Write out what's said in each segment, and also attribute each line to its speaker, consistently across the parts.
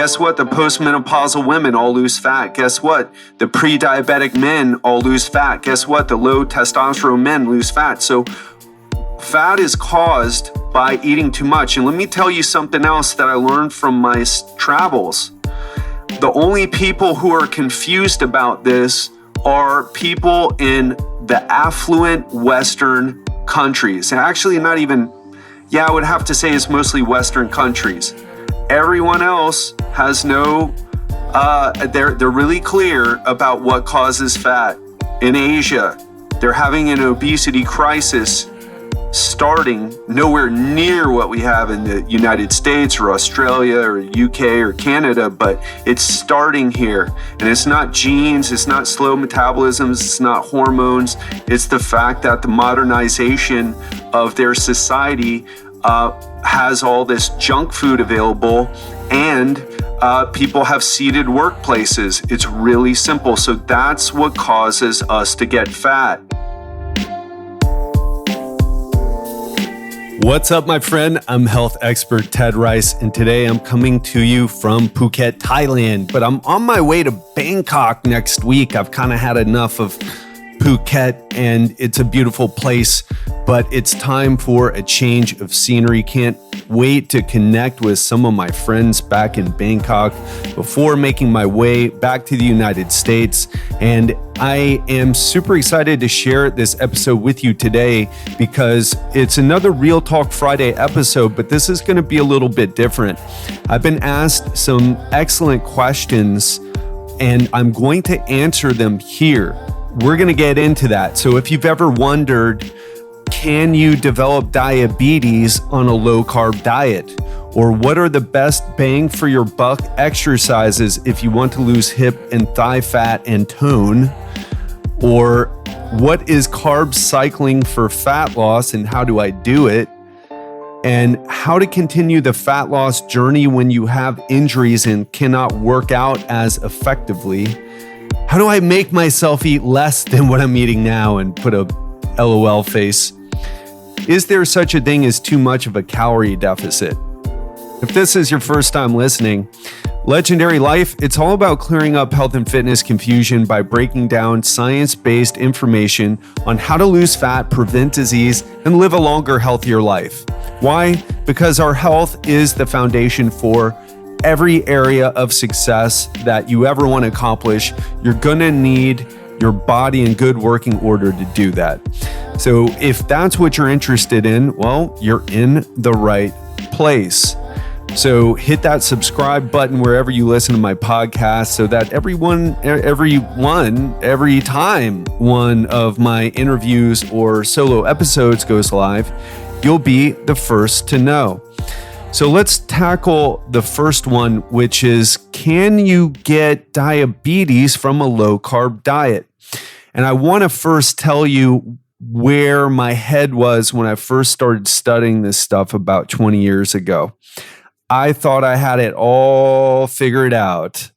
Speaker 1: Guess what? The postmenopausal women all lose fat. Guess what? The pre-diabetic men all lose fat. Guess what? The low testosterone men lose fat. So fat is caused by eating too much. And let me tell you something else that I learned from my travels. The only people who are confused about this are people in the affluent Western countries. And actually not even, I would have to say it's mostly Western countries. Everyone else has no, they're really clear about what causes fat. In Asia, they're having an obesity crisis starting nowhere near what we have in the United States or Australia or UK or Canada, but it's starting here. And it's not genes, it's not slow metabolisms, it's not hormones. It's the fact that the modernization of their society has all this junk food available, and people have seated workplaces. It's really simple. So that's what causes us to get fat. What's up, my friend? I'm health expert Ted Rice, and today I'm coming to you from Phuket, Thailand. But I'm on my way to Bangkok next week. I've kind of had enough of Phuket, and it's a beautiful place, but it's time for a change of scenery. Can't wait to connect with some of my friends back in Bangkok before making my way back to the United States. And I am super excited to share this episode with you today because it's another Real Talk Friday episode, but this is going to be a little bit different. I've been asked some excellent questions, and I'm going to answer them here. We're going to get into that. So if you've ever wondered, can you develop diabetes on a low carb diet? Or what are the best bang for your buck exercises if you want to lose hip and thigh fat and tone? Or what is carb cycling for fat loss and how do I do it? And how to continue the fat loss journey when you have injuries and cannot work out as effectively. How do I make myself eat less than what I'm eating now and put a LOL face? Is there such a thing as too much of a calorie deficit? If this is your first time listening, Legendary Life, it's all about clearing up health and fitness confusion by breaking down science-based information on how to lose fat, prevent disease, and live a longer, healthier life. Why? Because our health is the foundation for every area of success that you ever want to accomplish. You're going to need your body in good working order to do that. So if that's what you're interested in, well, you're in the right place. So hit that subscribe button wherever you listen to my podcast so that every time one of my interviews or solo episodes goes live, you'll be the first to know. So let's tackle the first one, which is, can you get diabetes from a low carb diet? And I want to first tell you where my head was when I first started studying this stuff about 20 years ago. I thought I had it all figured out.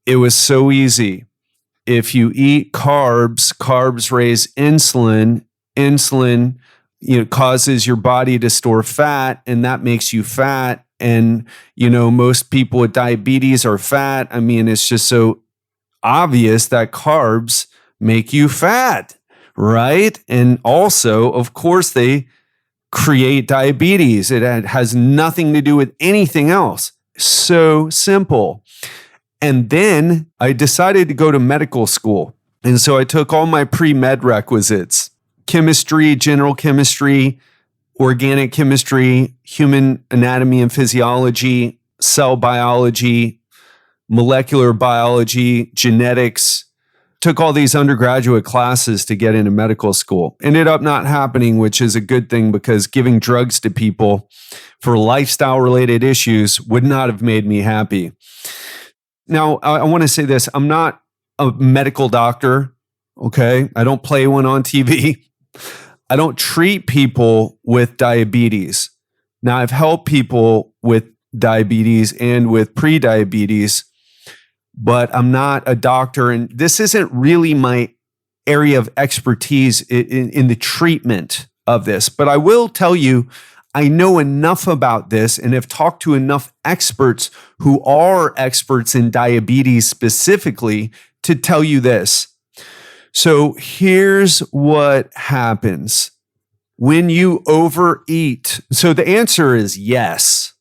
Speaker 1: It was so easy. If you eat carbs raise insulin. Insulin causes your body to store fat, and that makes you fat. And, most people with diabetes are fat. I mean, it's just so obvious that carbs make you fat, right? And also, of course, they create diabetes. It has nothing to do with anything else. So simple. And then I decided to go to medical school. And so I took all my pre-med requisites: chemistry, general chemistry, organic chemistry, human anatomy and physiology, cell biology, molecular biology, genetics. Took all these undergraduate classes to get into medical school. Ended up not happening, which is a good thing because giving drugs to people for lifestyle-related issues would not have made me happy. Now, I want to say this. I'm not a medical doctor, okay? I don't play one on TV. I don't treat people with diabetes. Now, I've helped people with diabetes and with pre-diabetes, but I'm not a doctor, and this isn't really my area of expertise in the treatment of this. But I will tell you, I know enough about this and have talked to enough experts who are experts in diabetes specifically to tell you this. So here's what happens when you overeat. So the answer is yes.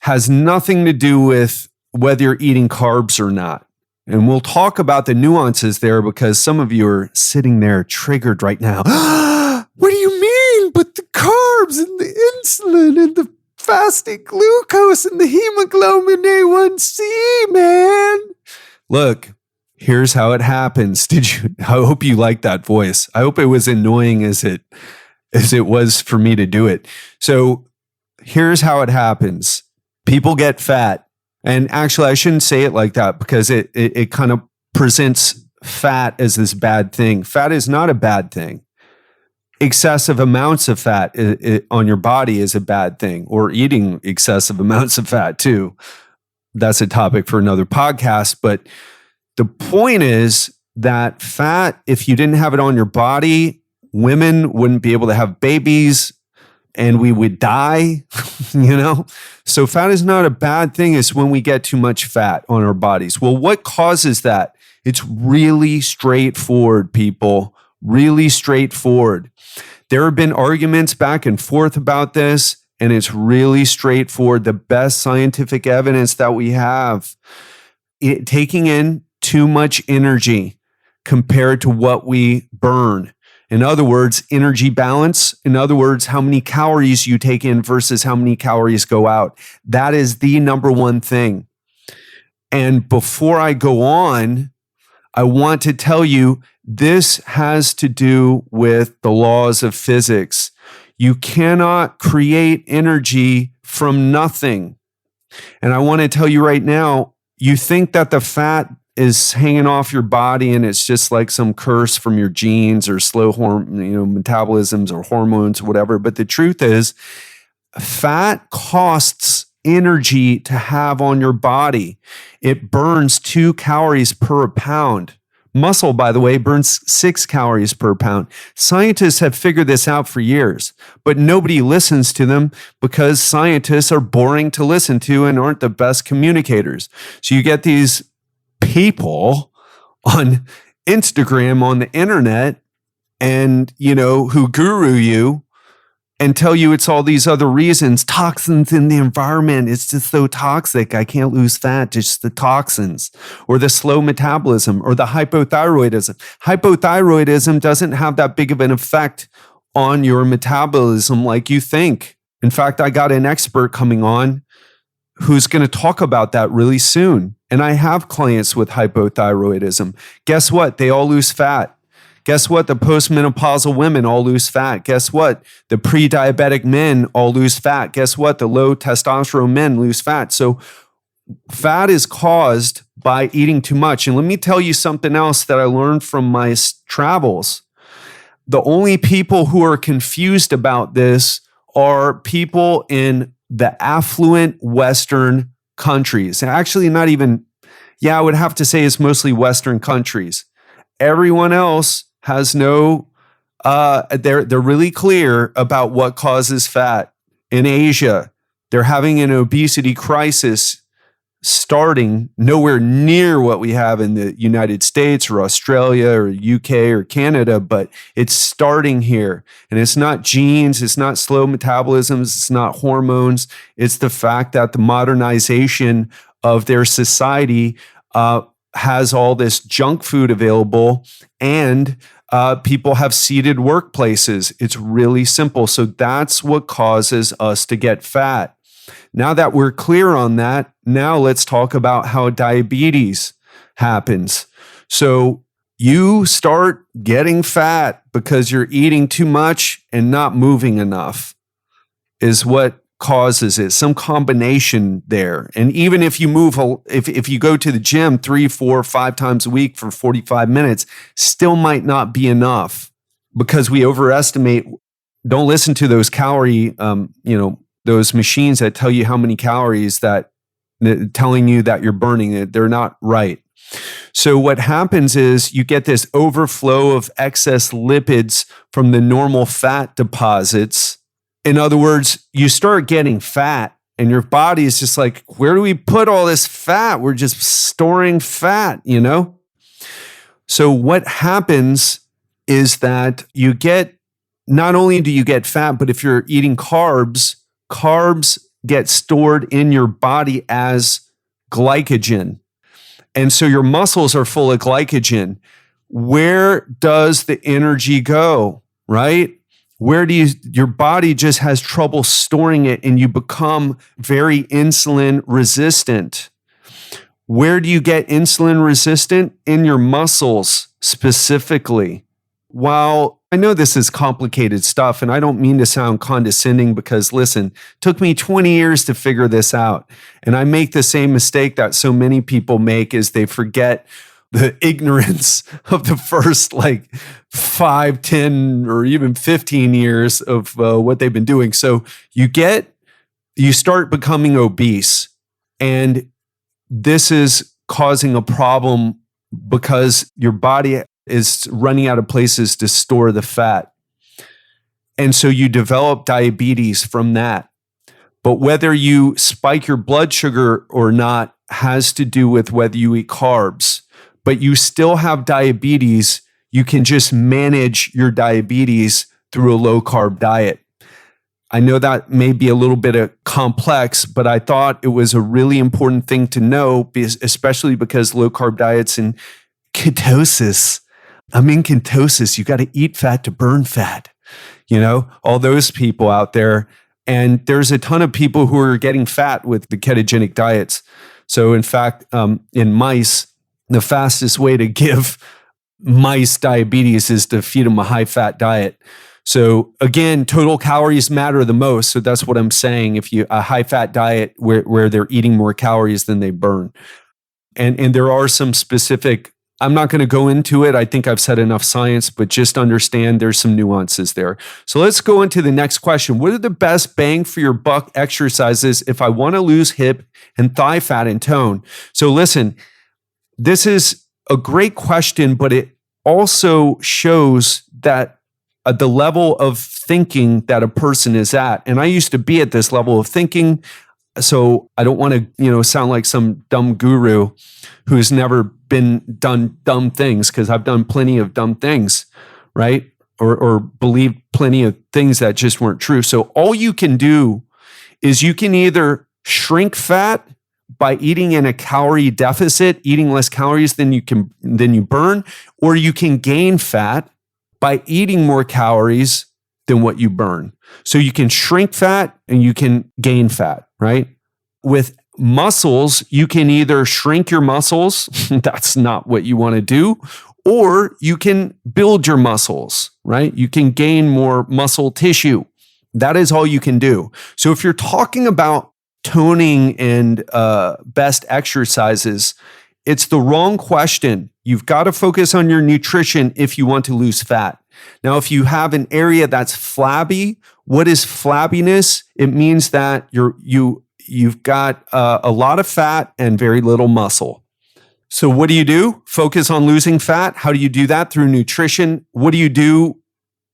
Speaker 1: Has nothing to do with whether you're eating carbs or not. And we'll talk about the nuances there because some of you are sitting there triggered right now. What do you mean? But the carbs and the insulin and the fasting glucose and the hemoglobin A1C, man. Look, here's how it happens. I hope you like that voice. I hope it was annoying as it was for me to do it. So here's how it happens. People get fat. And actually, I shouldn't say it like that because it kind of presents fat as this bad thing. Fat is not a bad thing. Excessive amounts of fat on your body is a bad thing, or eating excessive amounts of fat too. That's a topic for another podcast. But the point is that fat, if you didn't have it on your body, women wouldn't be able to have babies and we would die, So fat is not a bad thing. It's when we get too much fat on our bodies. Well, what causes that? It's really straightforward, people. Really straightforward. There have been arguments back and forth about this, and it's really straightforward. The best scientific evidence that we have, taking in too much energy compared to what we burn. In other words, energy balance. In other words, how many calories you take in versus how many calories go out. That is the number one thing. And before I go on, I want to tell you, this has to do with the laws of physics. You cannot create energy from nothing. And I want to tell you right now, you think that the fat is hanging off your body and it's just like some curse from your genes or slow metabolisms or hormones or whatever. But the truth is, fat costs energy to have on your body. It burns 2 calories per pound. Muscle, by the way, burns 6 calories per pound. Scientists have figured this out for years, but nobody listens to them because scientists are boring to listen to and aren't the best communicators. So you get these people on Instagram, on the internet, and, who guru you and tell you it's all these other reasons. Toxins in the environment. It's just so toxic. I can't lose fat. Just the toxins or the slow metabolism or the hypothyroidism. Hypothyroidism doesn't have that big of an effect on your metabolism like you think. In fact, I got an expert coming on who's going to talk about that really soon. And I have clients with hypothyroidism. Guess what? They all lose fat. Guess what? The postmenopausal women all lose fat. Guess what? The pre-diabetic men all lose fat. Guess what? The low testosterone men lose fat. So fat is caused by eating too much. And let me tell you something else that I learned from my travels. The only people who are confused about this are people in the affluent Western countries. Actually, not even, I would have to say it's mostly Western countries. Everyone else has no, they're really clear about what causes fat. In Asia, they're having an obesity crisis starting nowhere near what we have in the United States or Australia or UK or Canada, but it's starting here. And it's not genes, it's not slow metabolisms, it's not hormones. It's the fact that the modernization of their society has all this junk food available, and people have seated workplaces. It's really simple. So that's what causes us to get fat. Now that we're clear on that, now let's talk about how diabetes happens. So you start getting fat because you're eating too much and not moving enough is what causes it. Some combination there. And even if you if you go to the gym 3, 4, 5 times a week for 45 minutes, still might not be enough because we overestimate. Don't listen to those calorie, those machines that tell you how many calories telling you that you're burning it. They're not right. So what happens is you get this overflow of excess lipids from the normal fat deposits In other words, you start getting fat and your body is just like, where do we put all this fat? We're just storing fat, So what happens is that you get, not only do you get fat, but if you're eating carbs get stored in your body as glycogen. And so your muscles are full of glycogen. Where does the energy go, right? Your body just has trouble storing it and you become very insulin resistant. Where do you get insulin resistant? In your muscles specifically. While I know this is complicated stuff, and I don't mean to sound condescending because, listen, it took me 20 years to figure this out. And I make the same mistake that so many people make is they forget the ignorance of the first 5, 10, or even 15 years of what they've been doing. So you start becoming obese, and this is causing a problem because your body is running out of places to store the fat. And so you develop diabetes from that. But whether you spike your blood sugar or not has to do with whether you eat carbs. But you still have diabetes. You can just manage your diabetes through a low carb diet. I know that may be a little bit complex, but I thought it was a really important thing to know, especially because low carb diets and ketosis. I'm in ketosis. You got to eat fat to burn fat. All those people out there. And there's a ton of people who are getting fat with the ketogenic diets. So in fact, in mice, the fastest way to give mice diabetes is to feed them a high-fat diet. So again, total calories matter the most. So that's what I'm saying. If a high-fat diet where they're eating more calories than they burn. And there are some specific, I'm not going to go into it. I think I've said enough science, but just understand there's some nuances there. So let's go into the next question. What are the best bang for your buck exercises if I want to lose hip and thigh fat and tone? So listen, this is a great question, but it also shows that the level of thinking that a person is at. And I used to be at this level of thinking. So I don't want to, sound like some dumb guru who's never done dumb things, because I've done plenty of dumb things, right? Or believed plenty of things that just weren't true. So all you can do is you can either shrink fat by eating in a calorie deficit, eating less calories than you burn, or you can gain fat by eating more calories than what you burn. So you can shrink fat and you can gain fat, right? With muscles, you can either shrink your muscles, that's not what you want to do, or you can build your muscles, right? You can gain more muscle tissue. That is all you can do. So if you're talking about toning and best exercises, it's the wrong question. You've got to focus on your nutrition if you want to lose fat. Now, if you have an area that's flabby, what is flabbiness? It means that you've got a lot of fat and very little muscle. So what do you do? Focus on losing fat. How do you do that? Through nutrition. What do you do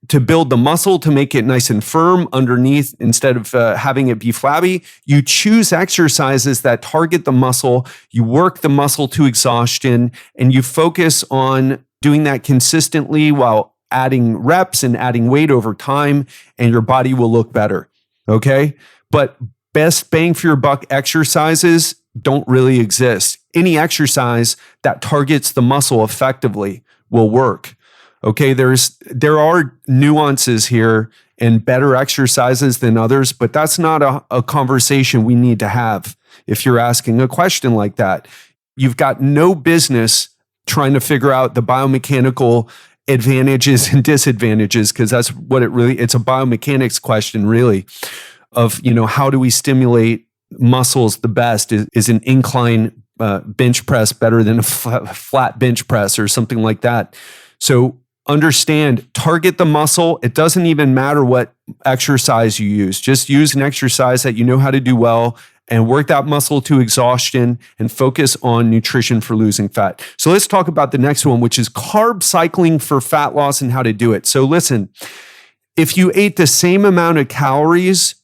Speaker 1: to build the muscle, to make it nice and firm underneath instead of having it be flabby? You choose exercises that target the muscle. You work the muscle to exhaustion, and you focus on doing that consistently while adding reps and adding weight over time, and your body will look better. Okay? But best bang for your buck exercises don't really exist. Any exercise that targets the muscle effectively will work. Okay, there are nuances here and better exercises than others, but that's not a conversation we need to have if you're asking a question like that. You've got no business trying to figure out the biomechanical advantages and disadvantages, because that's what it's a biomechanics question really of, how do we stimulate muscles the best? Is an incline bench press better than a flat bench press or something like that? So understand, target the muscle. It doesn't even matter what exercise you use. Just use an exercise that you know how to do well and work that muscle to exhaustion and focus on nutrition for losing fat. So let's talk about the next one, which is carb cycling for fat loss and how to do it. So listen, If you ate the same amount of calories,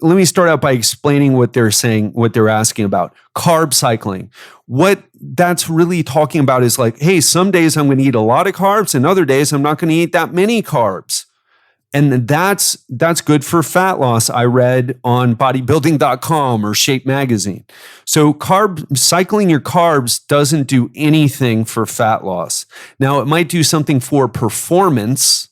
Speaker 1: let me start out by explaining what they're saying, what they're asking about. Carb cycling. What that's really talking about is like, hey, some days I'm going to eat a lot of carbs and other days I'm not going to eat that many carbs. And that's good for fat loss. I read on bodybuilding.com or Shape Magazine. So cycling your carbs doesn't do anything for fat loss. Now, it might do something for performance,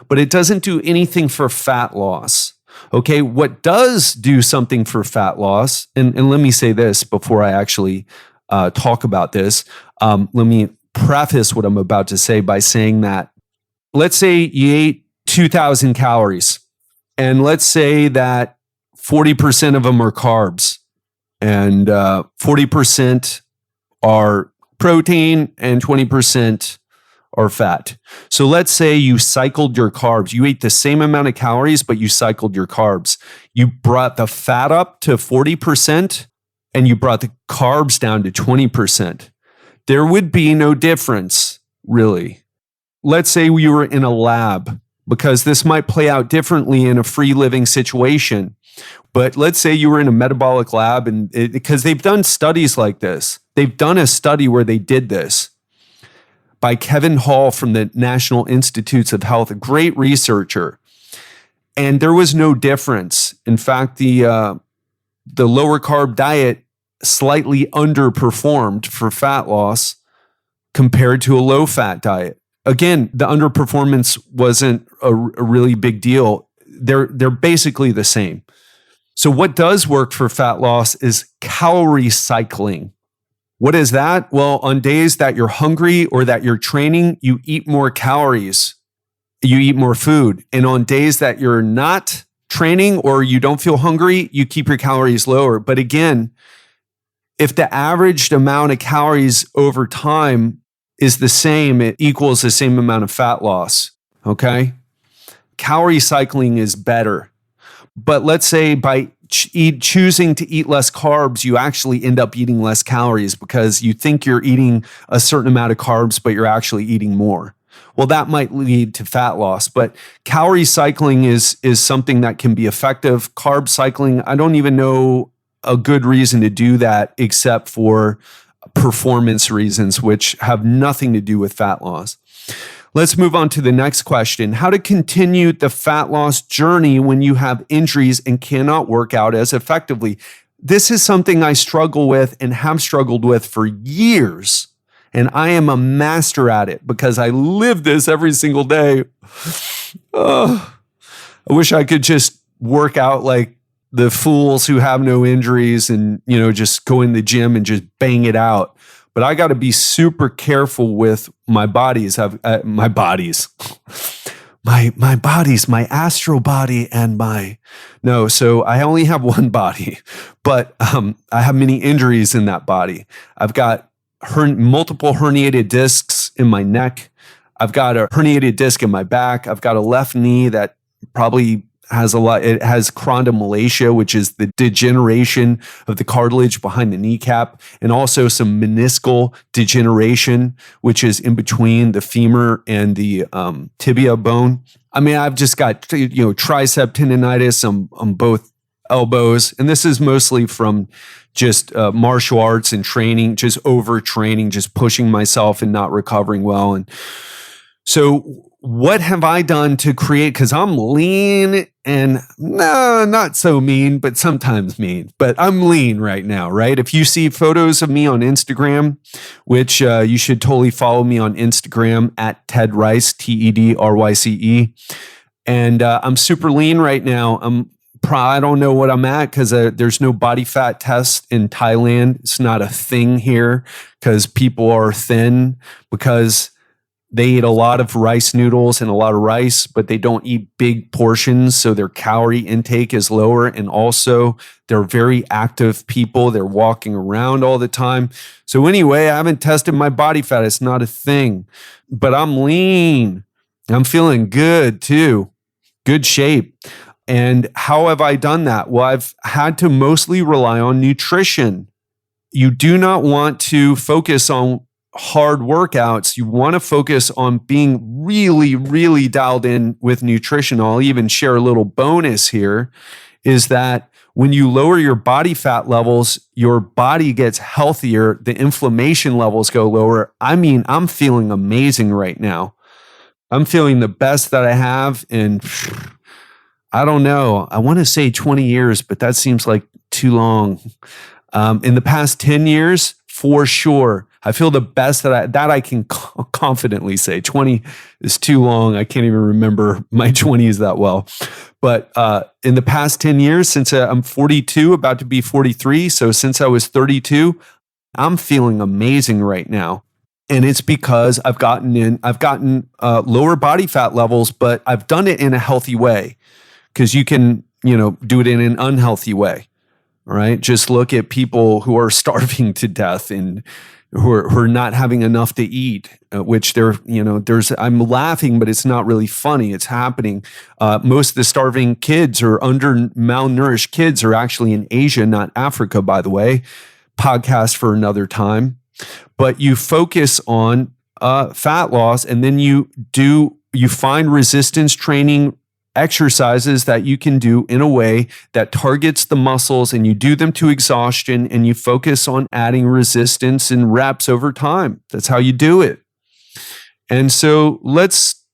Speaker 1: but it doesn't do anything for fat loss. Okay, what does do something for fat loss, and let me say this before I actually talk about this. Let me preface what I'm about to say by saying that, let's say you ate 2,000 calories, and let's say that 40% of them are carbs, and 40% are protein, and 20% are fat. So let's say you cycled your carbs. You ate the same amount of calories, but you cycled your carbs. You brought the fat up to 40% and you brought the carbs down to 20%. There would be no difference, really. Let's say we were in a lab, because this might play out differently in a free living situation. But let's say you were in a metabolic lab, and because they've done studies like this. They've done a study where they did this by Kevin Hall from the National Institutes of Health, a great researcher. And there was no difference. In fact, the lower carb diet slightly underperformed for fat loss compared to a low fat diet. Again, the underperformance wasn't a really big deal. They're basically the same. So what does work for fat loss is calorie cycling. What is that? Well, on days that you're hungry or that you're training, you eat more calories, you eat more food. And on days that you're not training or you don't feel hungry, you keep your calories lower. But again, if the averaged amount of calories over time is the same, it equals the same amount of fat loss, okay? Calorie cycling is better. But let's say by choosing to eat less carbs, you actually end up eating less calories because you think you're eating a certain amount of carbs, but you're actually eating more. Well, that might lead to fat loss, but calorie cycling is something that can be effective. Carb cycling, I don't even know a good reason to do that except for performance reasons, which have nothing to do with fat loss. Let's move on to the next question. How to continue the fat loss journey when you have injuries and cannot work out as effectively. This is something I struggle with and have struggled with for years. And I am a master at it because I live this every single day. I wish I could just work out like the fools who have no injuries and, just go in the gym and just bang it out. But I got to be super careful with my bodies. My astral body and so I only have one body, but I have many injuries in that body. I've got multiple herniated discs in my neck. I've got a herniated disc in my back. I've got a left knee that probably has it has chondromalacia, which is the degeneration of the cartilage behind the kneecap, and also some meniscal degeneration, which is in between the femur and the tibia bone. I mean, I've just got, tricep tendonitis on both elbows. And this is mostly from just martial arts and training, just overtraining, just pushing myself and not recovering well. And so what have I done to create, because I'm lean and no, not so mean, but sometimes mean, but I'm lean right now, right? If you see photos of me on Instagram, which you should totally follow me on Instagram at Ted Rice, TEDRYCE. And I'm super lean right now. I don't know what I'm at because there's no body fat test in Thailand. It's not a thing here because people are thin because they eat a lot of rice noodles and a lot of rice, but they don't eat big portions. So their calorie intake is lower. And also they're very active people. They're walking around all the time. So anyway, I haven't tested my body fat. It's not a thing, but I'm lean. I'm feeling good too. Good shape. And how have I done that? Well, I've had to mostly rely on nutrition. You do not want to focus on hard workouts, you want to focus on being really, really dialed in with nutrition. I'll even share a little bonus here is that when you lower your body fat levels, your body gets healthier, the inflammation levels go lower. I mean, I'm feeling amazing right now. I'm feeling the best that I have in, I don't know, I want to say 20 years, but that seems like too long. In the past 10 years, for sure, I feel the best that I can confidently say. 20 is too long. I can't even remember my 20s that well. But in the past 10 years, since I'm 42, about to be 43, so since I was 32, I'm feeling amazing right now. And it's because I've gotten lower body fat levels, but I've done it in a healthy way. Because you can, do it in an unhealthy way. All right. Just look at people who are starving to death and who are not having enough to eat, which I'm laughing, but it's not really funny. It's happening. Most of the starving kids or malnourished kids are actually in Asia, not Africa, by the way. Podcast for another time. But you focus on fat loss, and then you find resistance training exercises that you can do in a way that targets the muscles, and you do them to exhaustion, and you focus on adding resistance and reps over time. That's how you do it. And so let's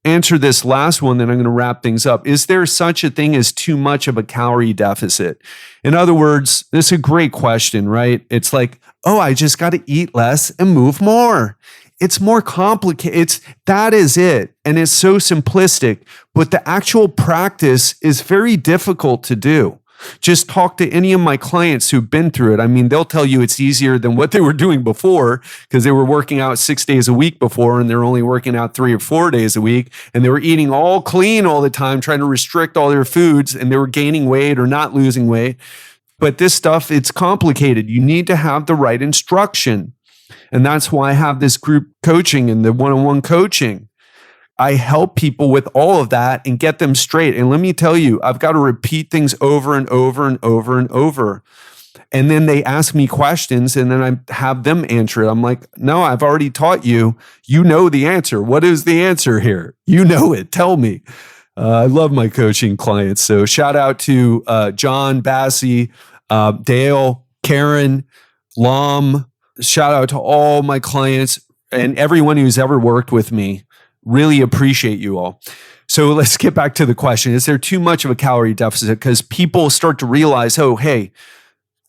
Speaker 1: answer this last one, then I'm going to wrap things up. Is there such a thing as too much of a calorie deficit? In other words, this is a great question, right? It's like, oh, I just got to eat less and move more. It's more complicated. That is it. And it's so simplistic, but the actual practice is very difficult to do. Just talk to any of my clients who've been through it. I mean, they'll tell you it's easier than what they were doing before because they were working out 6 days a week before, and they're only working out 3 or 4 days a week. And they were eating all clean all the time, trying to restrict all their foods, and they were gaining weight or not losing weight. But this stuff, it's complicated. You need to have the right instruction. And that's why I have this group coaching and the one-on-one coaching. I help people with all of that and get them straight. And let me tell you, I've got to repeat things over and over and over and over. And then they ask me questions, and then I have them answer it. I'm like, no, I've already taught you. You know the answer. What is the answer here? You know it. Tell me. I love my coaching clients. So shout out to John, Bassie, Dale, Karen, Lom. Shout out to all my clients and everyone who's ever worked with me. Really appreciate you all. So let's get back to the question. Is there too much of a calorie deficit? Because people start to realize, oh, hey,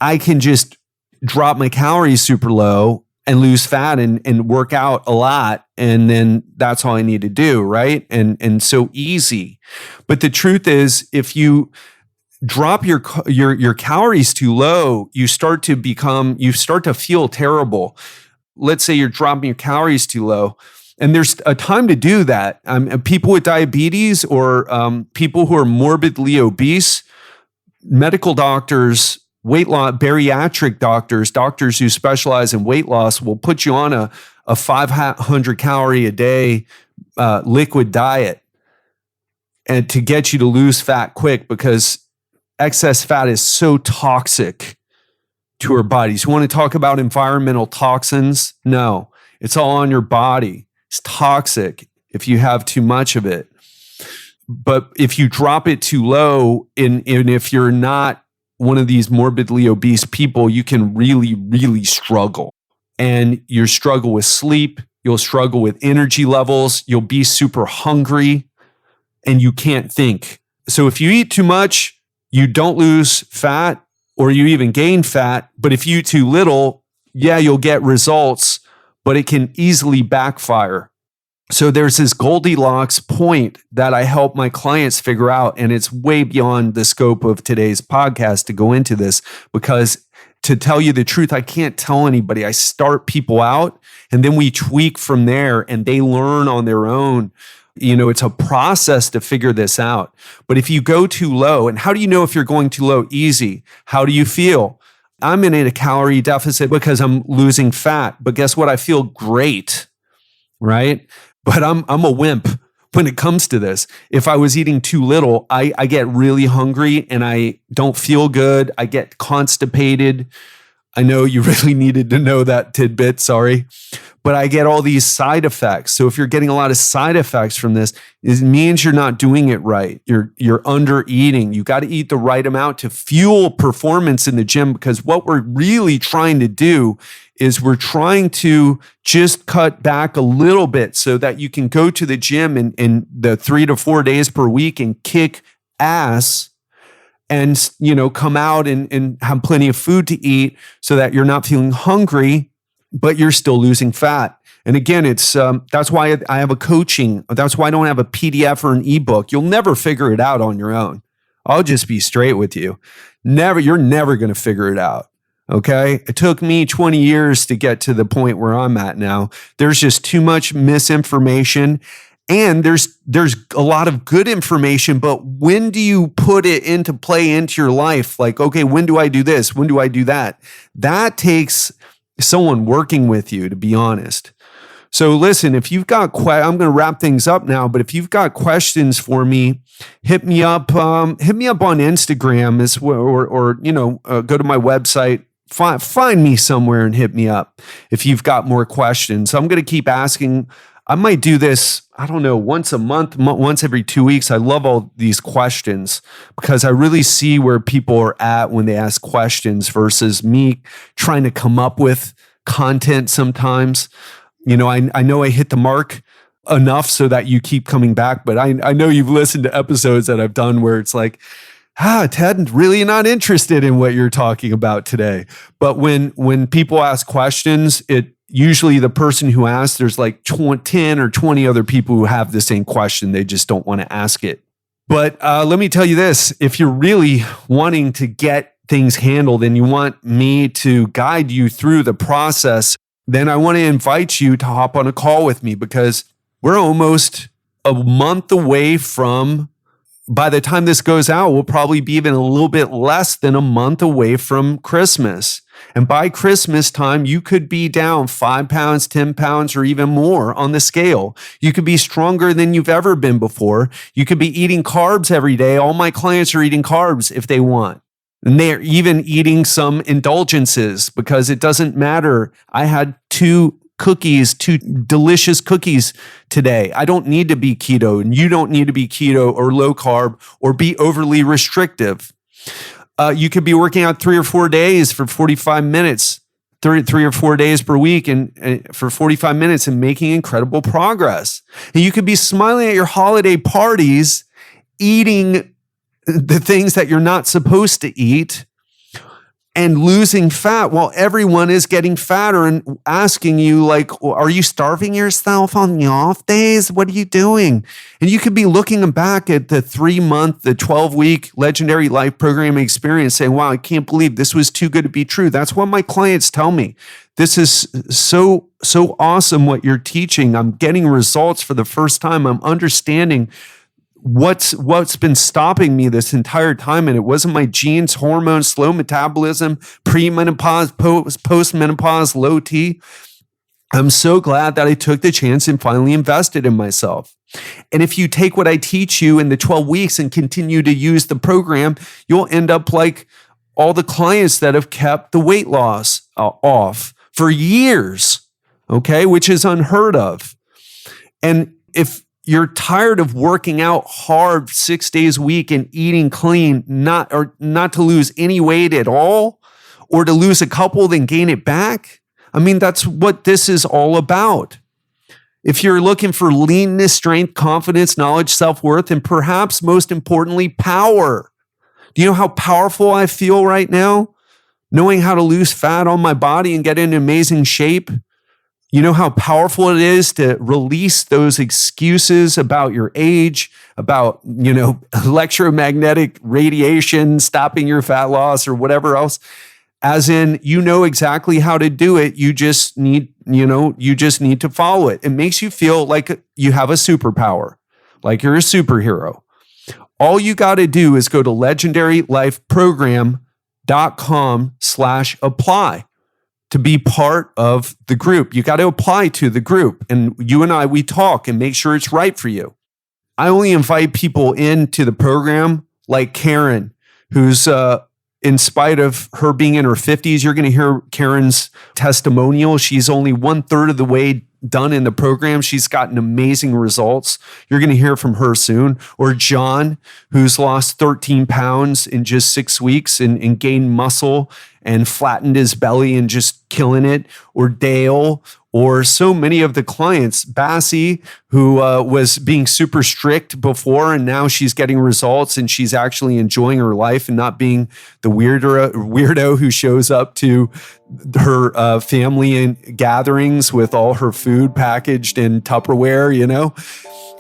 Speaker 1: I can just drop my calories super low and lose fat and work out a lot. And then that's all I need to do, right? And so easy. But the truth is, if you drop your calories too low, you start to feel terrible. Let's say you're dropping your calories too low, and there's a time to do that. People with diabetes or people who are morbidly obese, medical doctors, weight loss, bariatric doctors who specialize in weight loss will put you on a 500 calorie a day liquid diet, and to get you to lose fat quick, because excess fat is so toxic to our bodies. You want to talk about environmental toxins? No, it's all on your body. It's toxic if you have too much of it. But if you drop it too low, and if you're not one of these morbidly obese people, you can really, really struggle. And you'll struggle with sleep. You'll struggle with energy levels. You'll be super hungry, and you can't think. So if you eat too much, you don't lose fat, or you even gain fat. But if you eat too little, yeah, you'll get results, but it can easily backfire. So there's this Goldilocks point that I help my clients figure out, and it's way beyond the scope of today's podcast to go into this, because to tell you the truth, I can't tell anybody. I start people out, and then we tweak from there, and they learn on their own. It's a process to figure this out. But if you go too low, and how do you know if you're going too low? Easy. How do you feel? I'm in a calorie deficit because I'm losing fat. But guess what? I feel great, right? But I'm a wimp when it comes to this. If I was eating too little, I get really hungry and I don't feel good. I get constipated. I know you really needed to know that tidbit. Sorry. but I get all these side effects. So if you're getting a lot of side effects from this, it means you're not doing it right. You're under eating. You got to eat the right amount to fuel performance in the gym, because what we're really trying to do is we're trying to just cut back a little bit so that you can go to the gym in the 3 to 4 days per week and kick ass and, come out and have plenty of food to eat so that you're not feeling hungry, but you're still losing fat. And again, it's that's why I have a coaching. That's why I don't have a PDF or an ebook. You'll never figure it out on your own. I'll just be straight with you. You're never going to figure it out. Okay. It took me 20 years to get to the point where I'm at now. There's just too much misinformation. And there's a lot of good information, but when do you put it into play into your life? Like, okay, when do I do this? When do I do that? That takes someone working with you, to be honest. So listen, if you've got, I'm going to wrap things up now, but if you've got questions for me, hit me up on Instagram or go to my website, find me somewhere and hit me up if you've got more questions. So I'm going to keep asking. I might do this, I don't know, once a month, once every 2 weeks. I love all these questions because I really see where people are at when they ask questions versus me trying to come up with content sometimes. I know I hit the mark enough so that you keep coming back, but I know you've listened to episodes that I've done where it's like, Ted, really not interested in what you're talking about today. But when people ask questions, usually the person who asks, there's like 10 or 20 other people who have the same question. They just don't want to ask it. But let me tell you this, if you're really wanting to get things handled and you want me to guide you through the process, then I want to invite you to hop on a call with me, because we're almost a month away from, by the time this goes out, we'll probably be even a little bit less than a month away from Christmas. And by Christmas time, you could be down 5 pounds, 10 pounds, or even more on the scale. You could be stronger than you've ever been before. You could be eating carbs every day. All my clients are eating carbs if they want. And they're even eating some indulgences, because it doesn't matter. I had 2 delicious cookies today. I don't need to be keto, and you don't need to be keto or low carb or be overly restrictive. You could be working out 3 or 4 days for 45 minutes, 3 or 4 days per week and for 45 minutes and making incredible progress. And you could be smiling at your holiday parties, eating the things that you're not supposed to eat and losing fat while everyone is getting fatter and asking you, like, are you starving yourself on the off days? What are you doing? And you could be looking back at the 3-month, the 12-week Legendary Life Program experience saying, wow, I can't believe this was too good to be true. That's what my clients tell me. This is so awesome what you're teaching. I'm getting results for the first time. I'm understanding what's been stopping me this entire time. And it wasn't my genes, hormones, slow metabolism, pre-menopause, post-menopause, low T. I'm so glad that I took the chance and finally invested in myself. And if you take what I teach you in the 12 weeks and continue to use the program, you'll end up like all the clients that have kept the weight loss off for years, okay, which is unheard of. And if you're tired of working out hard 6 days a week and eating clean, not to lose any weight at all, or to lose a couple, then gain it back. I mean, that's what this is all about. If you're looking for leanness, strength, confidence, knowledge, self-worth, and perhaps most importantly, power. Do you know how powerful I feel right now? Knowing how to lose fat on my body and get in amazing shape. You know how powerful it is to release those excuses about your age, about, electromagnetic radiation stopping your fat loss or whatever else. As in, exactly how to do it. You just need to follow it. It makes you feel like you have a superpower, like you're a superhero. All you got to do is go to legendarylifeprogram.com/apply. to be part of the group. You got to apply to the group. And you and I, we talk and make sure it's right for you. I only invite people into the program like Karen, who's in spite of her being in her 50s. You're going to hear Karen's testimonial. She's only 1/3 of the way done in the program. She's gotten amazing results. You're going to hear from her soon. Or John, who's lost 13 pounds in just 6 weeks and gained muscle and flattened his belly and just killing it. Or Dale, or so many of the clients. Bassie, who was being super strict before, and now she's getting results and she's actually enjoying her life and not being the weirdo who shows up to her family and gatherings with all her food packaged in Tupperware,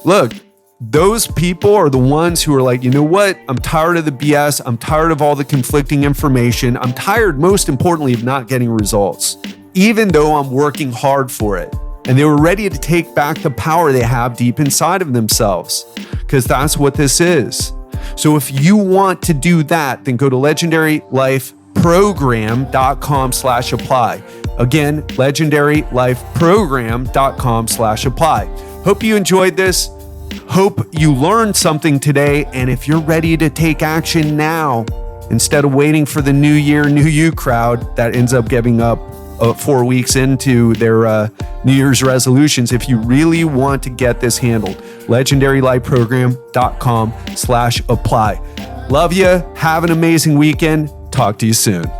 Speaker 1: Look, those people are the ones who are like, you know what? I'm tired of the BS. I'm tired of all the conflicting information. I'm tired, most importantly, of not getting results, even though I'm working hard for it. And they were ready to take back the power they have deep inside of themselves, because that's what this is. So if you want to do that, then go to legendarylifeprogram.com/apply. Again, legendarylifeprogram.com/apply. Hope you enjoyed this. Hope you learned something today. And if you're ready to take action now, instead of waiting for the New Year, New You crowd that ends up giving up 4 weeks into their New Year's resolutions, if you really want to get this handled, legendarylifeprogram.com/apply. Love you. Have an amazing weekend. Talk to you soon.